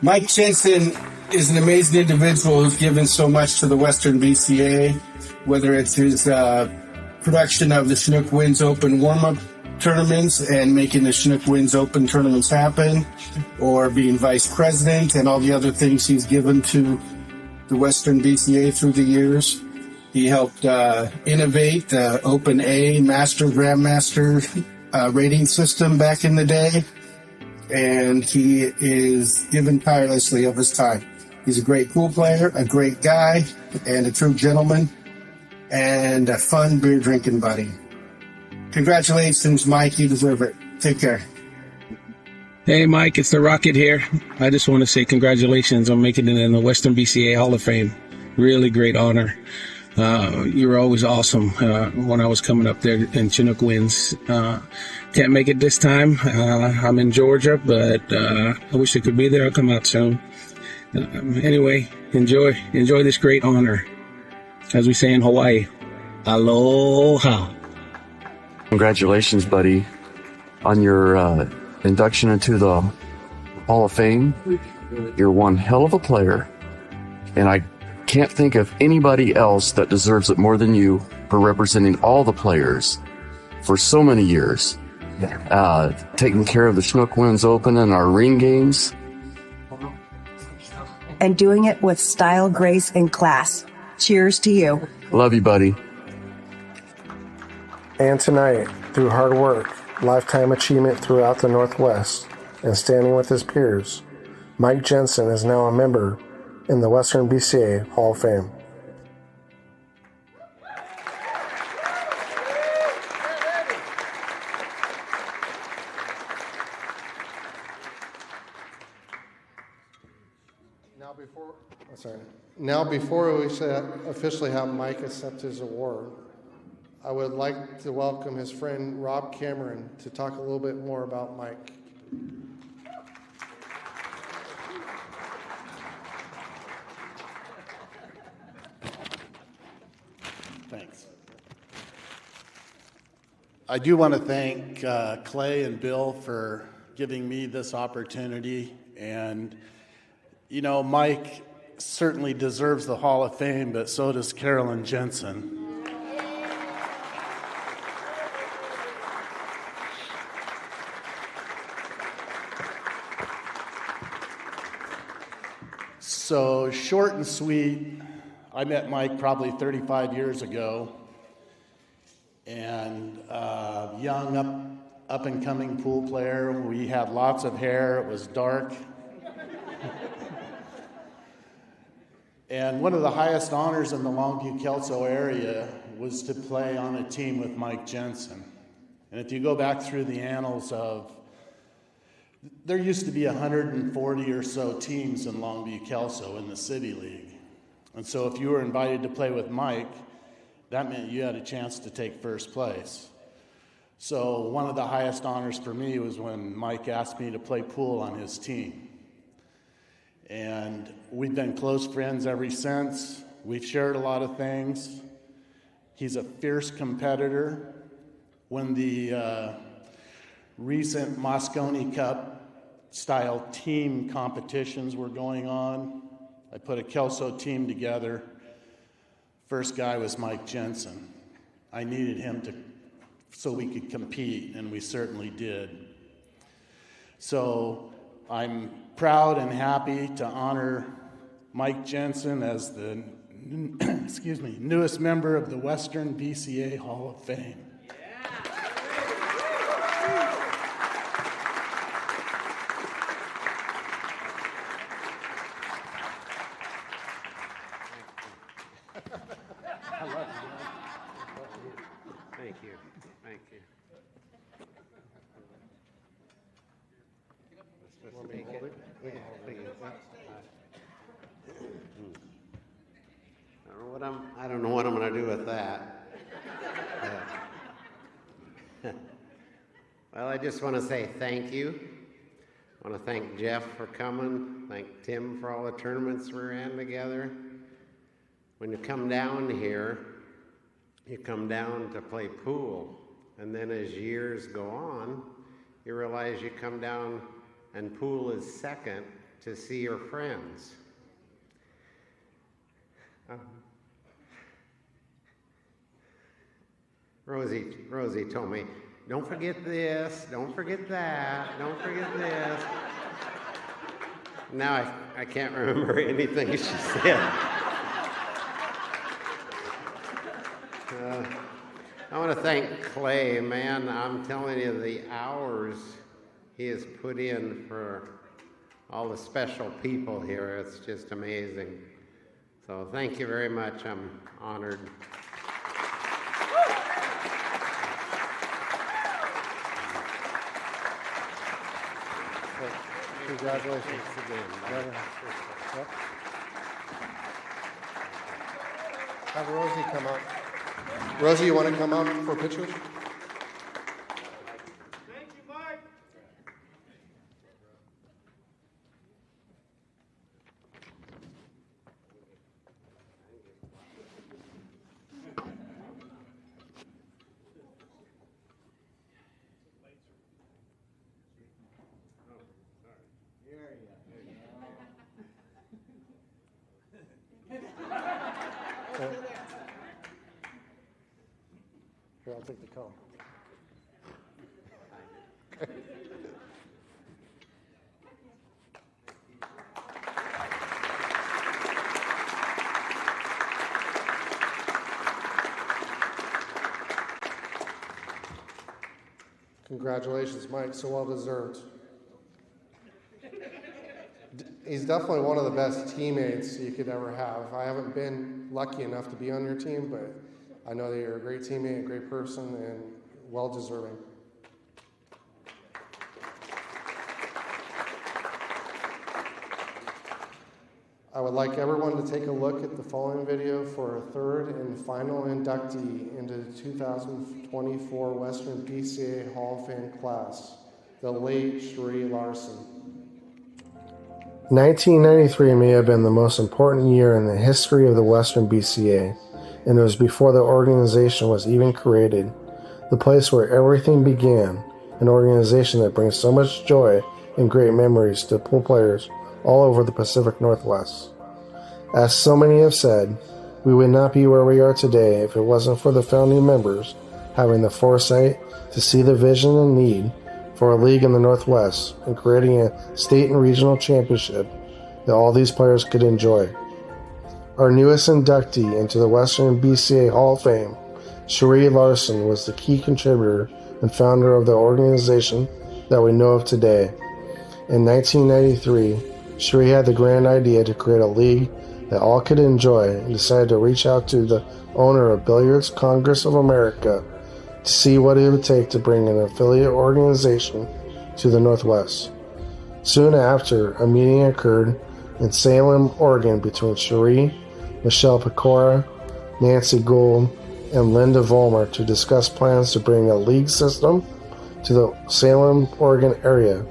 Speaker 13: Mike Jensen is an amazing individual who's given so much to the Western BCA, whether it's his production of the Chinook Winds Open warm-up tournaments and making the Chinook Winds Open tournaments happen, or being vice president and all the other things he's given to the Western BCA through the years. He helped innovate the Open A Master Grandmaster rating system back in the day, and he is given tirelessly of his time. He's a great pool player, a great guy, and a true gentleman, and a fun beer drinking buddy. Congratulations, Mike. You deserve it. Take care.
Speaker 19: Hey, Mike, it's the Rocket here. I just want to say congratulations on making it in the Western BCA Hall of Fame. Really great honor. You were always awesome when I was coming up there in Chinook Winds. Can't make it this time. I'm in Georgia, but I wish I could be there. I'll come out soon. Anyway, enjoy this great honor. As we say in Hawaii, aloha.
Speaker 20: Congratulations, buddy, on your induction into the Hall of Fame. You're one hell of a player, and I can't think of anybody else that deserves it more than you for representing all the players for so many years. Taking care of the Chinook Winds Open and our ring games.
Speaker 21: And doing it with style, grace, and class. Cheers to you.
Speaker 20: Love you, buddy.
Speaker 7: And tonight, through hard work, lifetime achievement throughout the Northwest, and standing with his peers, Mike Jensen is now a member in the Western BCA Hall of Fame. Now before we officially have Mike accept his award, I would like to welcome his friend Rob Cameron to talk a little bit more about Mike.
Speaker 21: Thanks. I do want to thank Clay and Bill for giving me this opportunity. And, you know, Mike certainly deserves the Hall of Fame, but so does Carolyn Jensen. So short and sweet, I met Mike probably 35 years ago, and young, up and coming pool player. We had lots of hair, it was dark. And one of the highest honors in the Longview-Kelso area was to play on a team with Mike Jensen. And if you go back through the annals of, there used to be 140 or so teams in Longview-Kelso in the City League. And so if you were invited to play with Mike, that meant you had a chance to take first place. So one of the highest honors for me was when Mike asked me to play pool on his team. And we've been close friends ever since. We've shared a lot of things. He's a fierce competitor. When the recent Moscone Cup style team competitions were going on, I put a Kelso team together. First guy was Mike Jensen. I needed him so we could compete, and we certainly did. So I'm proud and happy to honor Mike Jensen as the newest member of the Western BCA Hall of Fame.
Speaker 22: I love you. Thank you. Thank you. I don't know what I'm going to do with that. Well, I just want to say thank you. I want to thank Jeff for coming. Thank Tim for all the tournaments we ran together. When you come down here, you come down to play pool. And then as years go on, you realize you come down and pool is second to see your friends. Rosie told me, don't forget this, don't forget that, don't forget this. Now I can't remember anything she said. I want to thank Clay, man. I'm telling you, the hours he has put in for all the special people here, it's just amazing. So thank you very much. I'm honored.
Speaker 7: Congratulations again. Yep. Have Rosie come up. Rosie, you want to come up for pictures?
Speaker 1: Thank you, Mike.
Speaker 7: Here, I'll take the call.
Speaker 2: Congratulations, Mike. So well deserved. He's definitely one of the best teammates you could ever have. I haven't been lucky enough to be on your team, but I know that you're a great teammate, a great person, and well deserving. I would like everyone to take a look at the following video for a third and final inductee into the 2024 Western BCA Hall of Fame class, the late Sheree Larsen.
Speaker 7: 1993 may have been the most important year in the history of the Western BCA, and it was before the organization was even created, the place where everything began, an organization that brings so much joy and great memories to pool players all over the Pacific Northwest. As so many have said, we would not be where we are today if it wasn't for the founding members having the foresight to see the vision and need for a league in the Northwest and creating a state and regional championship that all these players could enjoy. Our newest inductee into the Western BCA Hall of Fame, Sheree Larsen, was the key contributor and founder of the organization that we know of today. In 1993, Sheree had the grand idea to create a league that all could enjoy and decided to reach out to the owner of Billiards Congress of America to see what it would take to bring an affiliate organization to the Northwest. Soon after, a meeting occurred in Salem, Oregon between Sheree, Michelle Pecora, Nancy Gould, and Linda Vollmer to discuss plans to bring a league system to the Salem, Oregon area,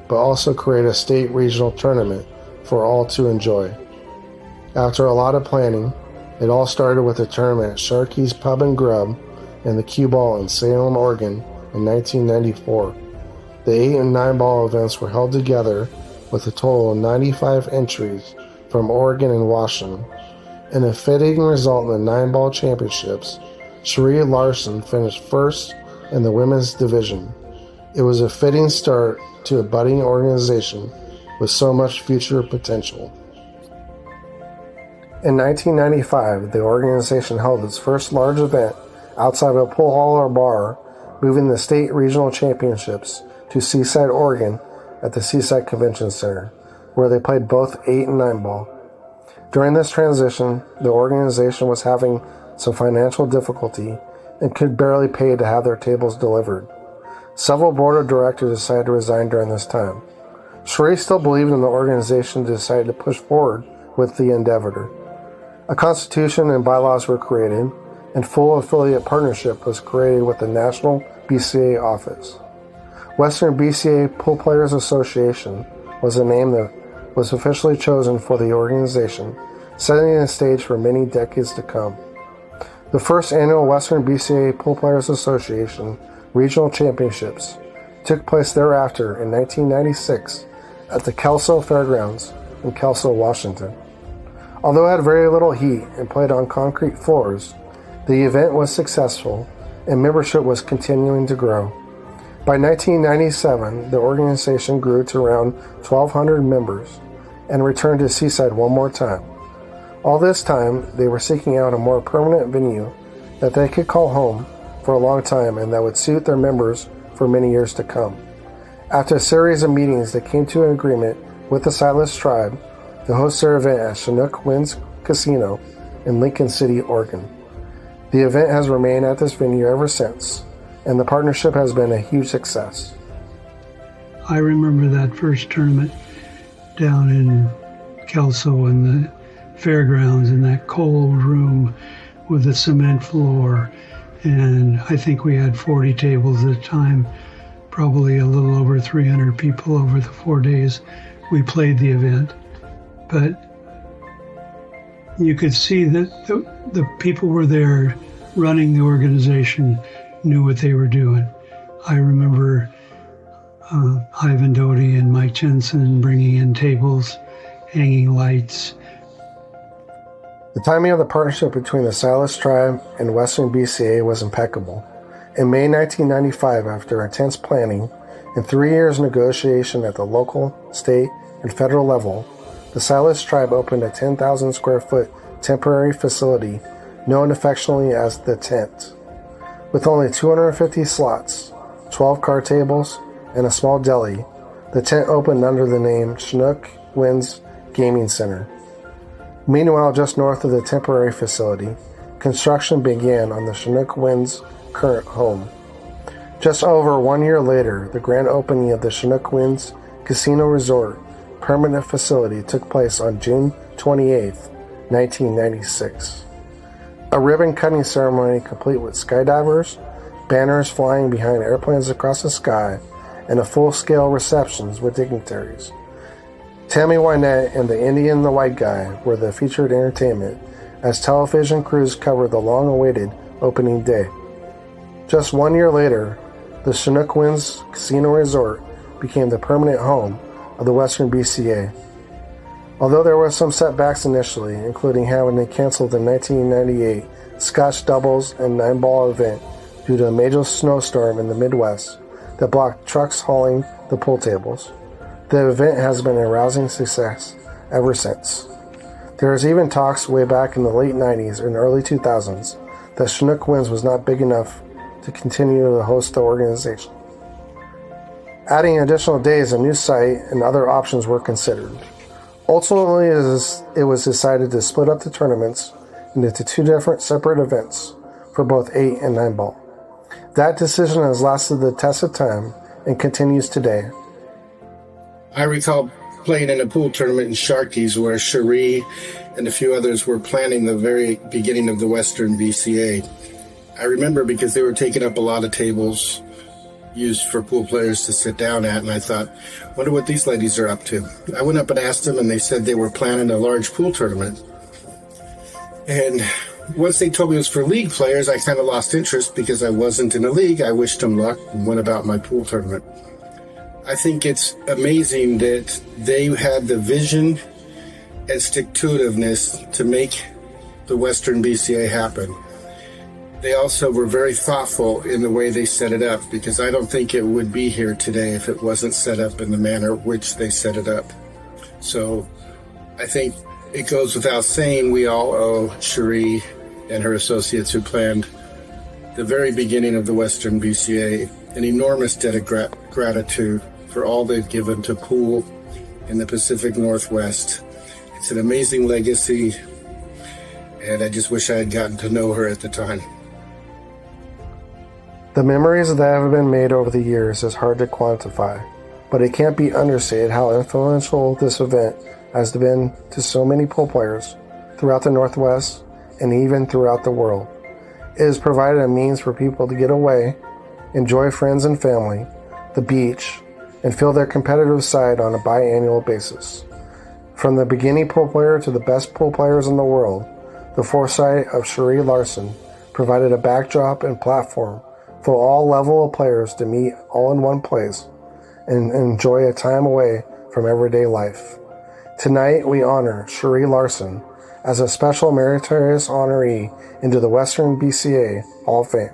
Speaker 7: but also create a state regional tournament for all to enjoy. After a lot of planning, it all started with a tournament at Sharkey's Pub and Grub and the Cue Ball in Salem, Oregon in 1994. The 8 and 9 ball events were held together with a total of 95 entries from Oregon and Washington. In a fitting result in the 9 ball championships, Sheree Larsen finished first in the women's division. It was a fitting start to a budding organization with so much future potential. In 1995, the organization held its first large event outside of a pool hall or bar, moving the state regional championships to Seaside, Oregon at the Seaside Convention Center, where they played both 8 and 9 ball. During this transition, the organization was having some financial difficulty and could barely pay to have their tables delivered. Several board of directors decided to resign during this time. Sheree still believed in the organization and decided to push forward with the endeavor. A constitution and bylaws were created, and full affiliate partnership was created with the National BCA office. Western BCA Pool Players Association was the name that was officially chosen for the organization, setting the stage for many decades to come. The first annual Western BCA Pool Players Association Regional Championships took place thereafter in 1996 at the Kelso Fairgrounds in Kelso, Washington. Although it had very little heat and played on concrete floors, the event was successful and membership was continuing to grow. By 1997, the organization grew to around 1,200 members and returned to Seaside one more time. All this time, they were seeking out a more permanent venue that they could call home for a long time and that would suit their members for many years to come. After a series of meetings, they came to an agreement with the Silas Tribe to host their event at Chinook Winds Casino in Lincoln City, Oregon. The event has remained at this venue ever since, and the partnership has been a huge success.
Speaker 17: I remember that first tournament down in Kelso in the fairgrounds in that cold room with the cement floor, and I think we had 40 tables at the time, probably a little over 300 people over the 4 days we played the event. But you could see that the people were there running the organization knew what they were doing. I remember Ivan Doty and Mike Jensen bringing in tables, hanging lights.
Speaker 7: The timing of the partnership between the Silas Tribe and Western BCA was impeccable. In May 1995, after intense planning and 3 years negotiation at the local, state, and federal level, the Silas Tribe opened a 10,000 square foot temporary facility known affectionately as the Tent. With only 250 slots, 12 card tables, and a small deli, the tent opened under the name Chinook Winds Gaming Center. Meanwhile, just north of the temporary facility, construction began on the Chinook Winds' current home. Just over 1 year later, the grand opening of the Chinook Winds Casino Resort permanent facility took place on June 28, 1996. A ribbon-cutting ceremony complete with skydivers, banners flying behind airplanes across the sky, and a full-scale receptions with dignitaries. Tammy Wynette and the Indian and the White Guy were the featured entertainment as television crews covered the long-awaited opening day. Just 1 year later, the Chinook Winds Casino Resort became the permanent home of the Western BCA. Although there were some setbacks initially, including having to cancel the 1998 Scotch Doubles and 9-ball event due to a major snowstorm in the Midwest that blocked trucks hauling the pool tables, the event has been a rousing success ever since. There is even talks way back in the late 90s and early 2000s that Chinook Winds was not big enough to continue to host the organization. Adding additional days, a new site, and other options were considered. Ultimately, it was decided to split up the tournaments into two different separate events for both 8 and 9 ball. That decision has lasted the test of time and continues today.
Speaker 13: I recall playing in a pool tournament in Sharkies where Sheree and a few others were planning the very beginning of the Western BCA. I remember because they were taking up a lot of tables used for pool players to sit down at, and I thought, wonder what these ladies are up to. I went up and asked them, and they said they were planning a large pool tournament. And once they told me it was for league players, I kind of lost interest because I wasn't in a league. I wished them luck and went about my pool tournament. I think it's amazing that they had the vision and stick-to-itiveness to make the Western BCA happen. They also were very thoughtful in the way they set it up, because I don't think it would be here today if it wasn't set up in the manner which they set it up. So I think it goes without saying we all owe Sheree and her associates who planned the very beginning of the Western BCA an enormous debt of gratitude for all they've given to pool in the Pacific Northwest. It's an amazing legacy, and I just wish I had gotten to know her at the time.
Speaker 7: The memories that have been made over the years is hard to quantify, but it can't be understated how influential this event has been to so many pool players throughout the Northwest and even throughout the world. It has provided a means for people to get away, enjoy friends and family, the beach, and feel their competitive side on a biannual basis. From the beginning pool player to the best pool players in the world, the foresight of Sheree Larsen provided a backdrop and platform for all level of players to meet all in one place and enjoy a time away from everyday life. Tonight, we honor Sheree Larsen as a special meritorious honoree into the Western BCA Hall of Fame.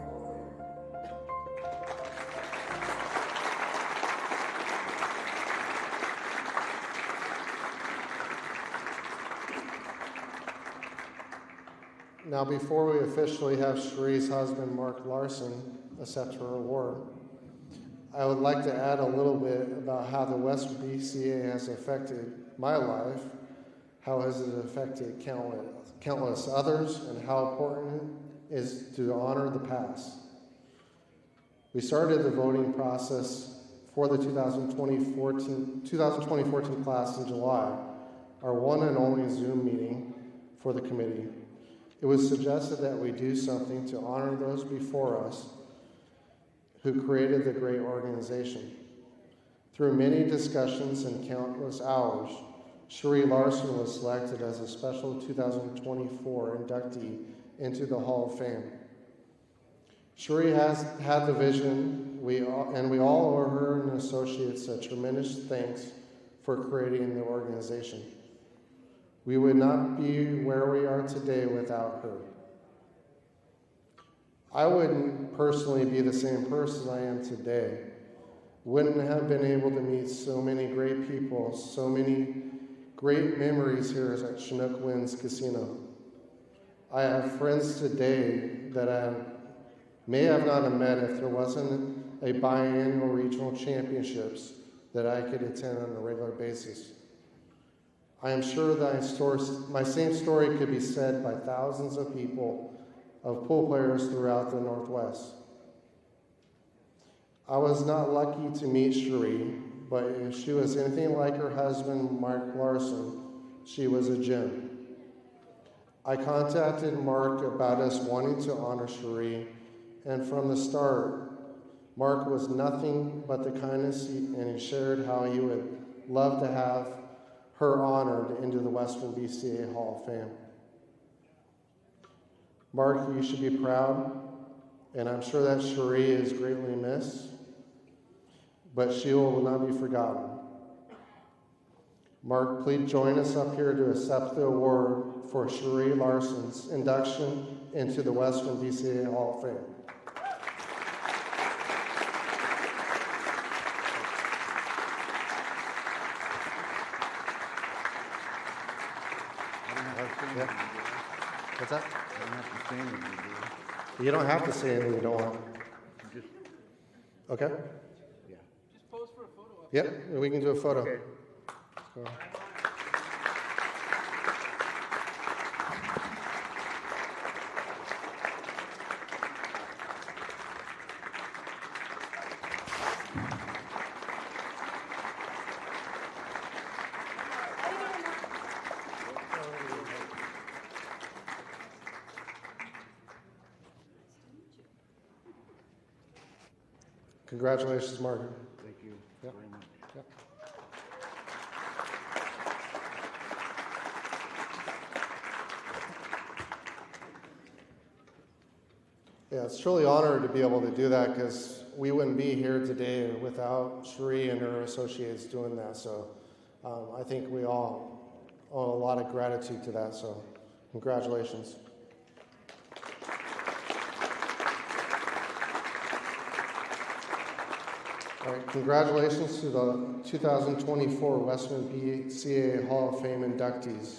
Speaker 7: Now, before we officially have Sheree's husband, Mark Larsen, accept her award, I would like to add a little bit about how the Western BCA has affected my life, how has it affected countless others, and how important it is to honor the past. We started the voting process for the 2020-14 class in July, our one and only Zoom meeting for the committee. It was suggested that we do something to honor those before us who created the great organization. Through many discussions and countless hours, Sheree Larsen was selected as a special 2024 inductee into the Hall of Fame. Sheree has had the vision, and we all owe her and associates a tremendous thanks for creating the organization. We would not be where we are today without her. I wouldn't personally be the same person I am today. Wouldn't have been able to meet so many great people, so many great memories here at Chinook Winds Casino. I have friends today that I may have not met if there wasn't
Speaker 2: a biannual regional championships that I could attend on a regular basis. I am sure that my same story could be said by thousands of people, of pool players throughout the Northwest. I was not lucky to meet Sheree, but if she was anything like her husband, Mark Larsen, she was a gem. I contacted Mark about us wanting to honor Sheree, and from the start, Mark was nothing but the kindness, and he shared how he would love to have her honored into the Western BCA Hall of Fame. Mark, you should be proud, and I'm sure that Sheree is greatly missed, but she will not be forgotten. Mark, please join us up here to accept the award for Sheree Larsen's induction into the Western BCA Hall of Fame. Yeah. What's that? You don't have to say anything you don't want. Okay?
Speaker 1: Yeah. Just pose for a photo.
Speaker 2: Yep, we can do a photo.
Speaker 1: Okay.
Speaker 2: Congratulations, Mark.
Speaker 1: Thank you very much.
Speaker 2: Yep. Yeah, it's truly an honor to be able to do that because we wouldn't be here today without Sheree and her associates doing that. So I think we all owe a lot of gratitude to that. So congratulations. All right, congratulations to the 2024 Western BCA Hall of Fame inductees.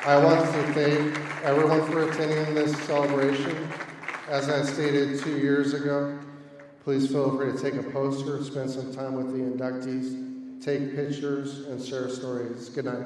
Speaker 2: I want to thank everyone for attending this celebration. As I stated 2 years ago, please feel free to take a poster, spend some time with the inductees, take pictures, and share stories. Good night.